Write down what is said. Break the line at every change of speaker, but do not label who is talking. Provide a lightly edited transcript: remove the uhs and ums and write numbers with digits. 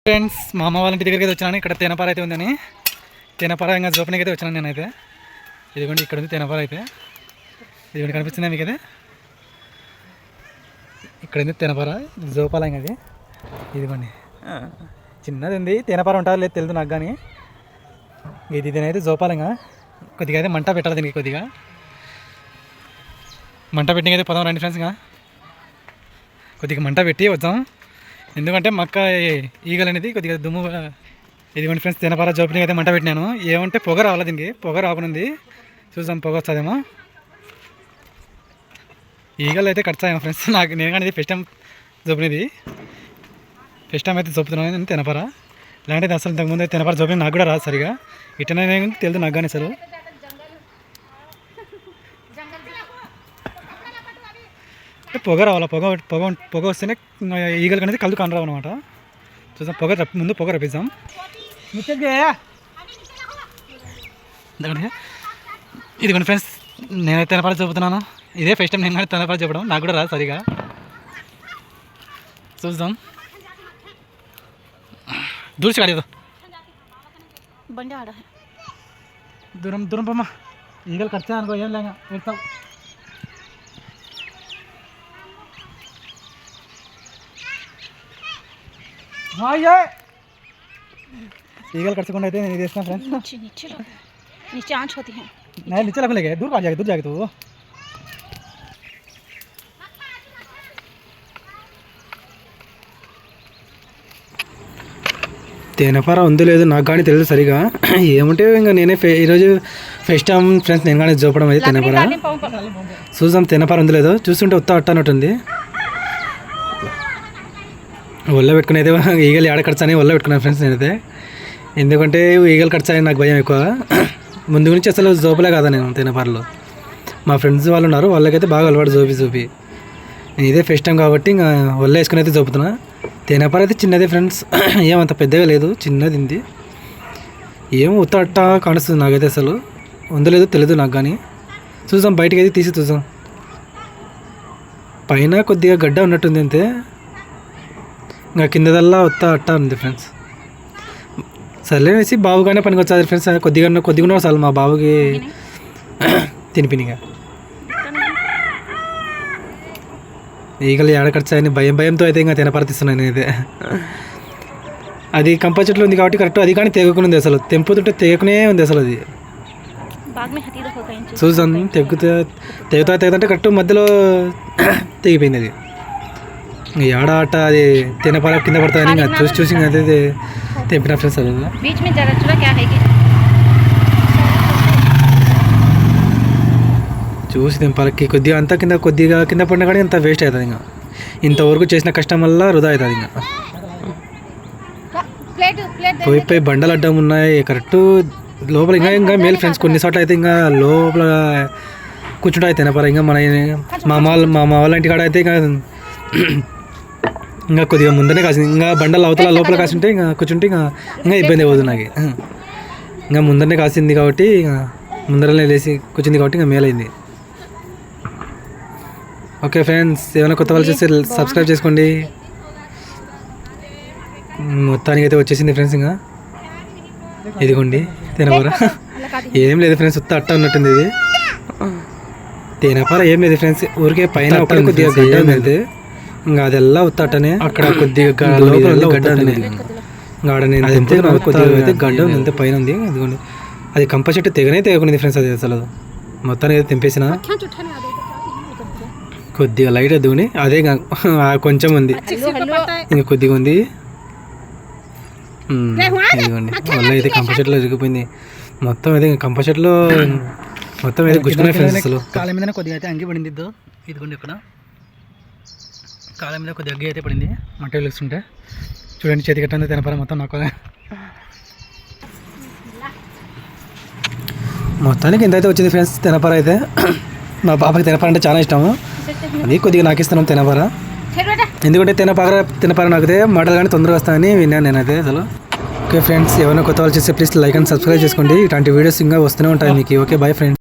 Friends మా అమ్మ వాళ్ళ ఇంటి దగ్గరికి అయితే వచ్చాను. ఇక్కడ తేనపార అయితే ఉందని తేనపార ఇంకా జోపనికి అయితే వచ్చాను నేనైతే. ఇదిగోండి ఇక్కడ ఉంది తేనపార అయితే. ఇదిగోండి కనిపిస్తుందా మీకు అయితే? ఇక్కడ ఉంది తేనపార జోపాల ఇంకా అది. ఇదిగోండి చిన్నది ఉంది తేనపార ఉంటుంది లేదు తెలుసు నాకు కానీ. ఇదైతే జోపాలంగా కొద్దిగా అయితే మంట పెట్టాలి దీనికి. కొద్దిగా మంట పెట్టిన అయితే పోదాం రండి ఫ్రెండ్స్గా. కొద్దిగా మంట పెట్టి వద్దాం ఎందుకంటే మక్క ఈగలు అనేది కొద్దిగా దుమ్ము. ఇదిగోండి ఫ్రెండ్స్ తేనపార జోపిని అయితే మంట పెట్టినాను. ఏమంటే పొగ రావాలి దీనికి, పొగ రాకునుంది. చూసాం పొగ వస్తుందేమో. ఈగలు అయితే కడతాయేమో ఫ్రెండ్స్. నేను కానీ ఇది ఫస్ట్ టైం జోపినది. ఫస్ట్ టైం అయితే జోపుతున్నాను తేనపార. ఇలాంటిది అసలు ఇంతకుముందు తేనపార జోపిన నాకు కూడా రాదు సరిగా. ఇటనే తెలుదు నాకు కానీ అసలు. పొగ రావాలా, పొగ పొగ పొగ వస్తేనే ఈగలు అనేది కళ్ళు కానరావు అనమాట. చూసాం పొగ ముందు పొగ రప్పిద్దాం. ఇదిగోండి ఫ్రెండ్స్ నేనైతే తేనపార చూపుతున్నాను. ఇదే ఫస్ట్ టైం నేను కానీ తేనపార చెప్పడం నాకు కూడా రాదు సరిగా. చూద్దాం దూరం కాలేదు దూరం దూరం పమ్మా. ఈగలు కడతా అనుకో ఏం లేక పెడతావు. ఈగలు కట్టకుండా అయితే నేను చేసిన ఫ్రెండ్స్. नीचे रख लेंगे, दूर जाके तू. తేనపార ఉందో లేదో నాకు కానీ తెలియదు సరిగా. ఏమంటే ఇంకా నేనే ఈరోజు ఫస్ట్ టైం ఫ్రెండ్స్ నేను కానీ చూపడం అయితే తేనపార. చూసాం తేనపార ఉందో లేదో. చూస్తుంటే ఉత్త అట్ట అన్నట్టుంది. ఒళ్ళో పెట్టుకుని అయితే ఈగలు ఏడ కడతాని ఒళ్ళో పెట్టుకున్నాను ఫ్రెండ్స్ నేనైతే. ఎందుకంటే ఈగలు కడతాయని నాకు భయం ఎక్కువ. ముందు నుంచి అసలు జోపలే కాదా నేను తేనపారలో. మా ఫ్రెండ్స్ వాళ్ళు ఉన్నారు, వాళ్ళకైతే బాగా అలవాటు జోపి. నేను ఇదే ఫస్ట్ టైం కాబట్టి ఇంకా ఒళ్ళో వేసుకుని అయితే జోపుతున్నా. తేనపార అయితే చిన్నదే ఫ్రెండ్స్, ఏమంత పెద్దగా లేదు, చిన్నది ఉంది. ఏమో ఉత్త అట్ట కానిస్తుంది నాకైతే. అసలు ఉందో లేదో తెలియదు నాకు కానీ. చూసాం బయటకి అయితే తీసి చూసాం. పైన కొద్దిగా గడ్డ ఉన్నట్టుంది అంతే. ఇంకా కిందదల్లా ఉత్త అట్ట ఉంది ఫ్రెండ్స్. సర్లేసి బాబుగానే పనికి వచ్చారు ఫ్రెండ్స్. కొద్దిగా చాలు మా బాబుకి తినిపినిగా. ఈగలు ఏడకచ్చాయని భయంతో అయితే ఇంకా తేనపార తీస్తున్నాను నేనైతే. అది కంప చెట్లు ఉంది కాబట్టి కరెక్ట్. అది కానీ తెగకుని ఉంది అసలు. తెంపుతుంటే తెగకునే ఉంది అసలు. అది చూసాను తెగుతుంటే కరెక్ట్ మధ్యలో తెగిపోయింది. అది ఏడ ఆట అది తేనపార కింద పడతాయని ఇంకా చూసి అదే తెంపిన ఫ్రెండ్స్. అది చూసి తెంపాలకి కొద్దిగా అంతా కొద్దిగా కింద పడినా కానీ అంత వేస్ట్ అవుతుంది. ఇంకా ఇంతవరకు చేసిన కష్టం వల్ల వృధా అవుతుంది. ఇంకా పోయి బండలు అడ్డం ఉన్నాయి కరెక్ట్ లోపల. ఇంకా మేల్ ఫ్రెండ్స్ కొన్ని చోట్ల అయితే ఇంకా లోపల కూర్చుంటాయి తేనపార. ఇంకా మా వాళ్ళ ఇంటి కాడ అయితే ఇంకా కొద్దిగా ముందనే కాసింది. ఇంకా బండలు అవతల లోపల కాసింటే ఇంకా కూర్చుంటే ఇంకా ఇబ్బంది అవుతుంది నాకు. ఇంకా ముందరనే కాసింది కాబట్టి ఇంకా ముందరనే లేచి కూర్చుంది కాబట్టి ఇంకా మేలైంది. ఓకే ఫ్రెండ్స్, ఏమైనా కొత్త వాళ్ళు చూస్తే సబ్స్క్రైబ్ చేసుకోండి. మొత్తానికి అయితే వచ్చేసింది ఫ్రెండ్స్. ఇంకా ఇదిగోండి తేనపార. ఏం లేదు ఫ్రెండ్స్, ఉత్త అట్ట ఉన్నట్టుంది ఇది తేనపార. ఏం లేదు ఫ్రెండ్స్, ఊరికే పైన ఒకటి కొద్దిగా గడ్డ ఉంది. ఇంకా అదెల్లా ఉత్తటనే అక్కడ కొద్దిగా గడ్డ ఉంది. కొద్దిగా అయితే గడ్డ ఉంది అంతే, పైన ఉంది. ఇదిగోండి అది కంప చెట్టు తెగకునేది ఫ్రెండ్స్. అది అసలు మొత్తాన్ని అయితే తెంపేసిన. కొద్దిగా లైట్ ఎదుగుని అదే కొంచెం ఉంది, ఇంకా కొద్దిగా ఉంది. ఇదిగోండి వల్ల అయితే కంప చెట్టులో ఇరిగిపోయింది మొత్తం. అయితే కంప చెట్టులో మొత్తం అయితే గుచ్చుకున్నాయి ఫ్రెండ్స్. అసలు కాళ్ళ మీద కొద్దిగా అయితే అంగి పడింది. ఇదిగోండి ఇక్కడ కాళ్ళ మీద కొద్దిగా అగ్గి అయితే పడింది మంట వెలుస్తుంటే. చూడండి చేతి కట్టండి తేనపార మొత్తం నాకు. మొత్తానికి ఎంత అయితే వచ్చింది ఫ్రెండ్స్ తేనపార అయితే. మా పాపకి తేనపార అంటే చాలా ఇష్టము. అది కొద్దిగా నాకు ఇస్తున్నాం తేనపార. ఎందుకంటే తేనపార నాకైతే మాటలు కానీ తొందరగా వస్తాయని విన్నాను నేనైతే అసలు. ఓకే ఫ్రెండ్స్, ఎవరైనా కొత్త వాళ్ళు చేస్తే ప్లీజ్ లైక్ అండ్ సబ్స్క్రైబ్ చేసుకోండి. ఇలాంటి వీడియోస్ ఇంకా వస్తూనే ఉంటాయి మీకు. Okay bye friends.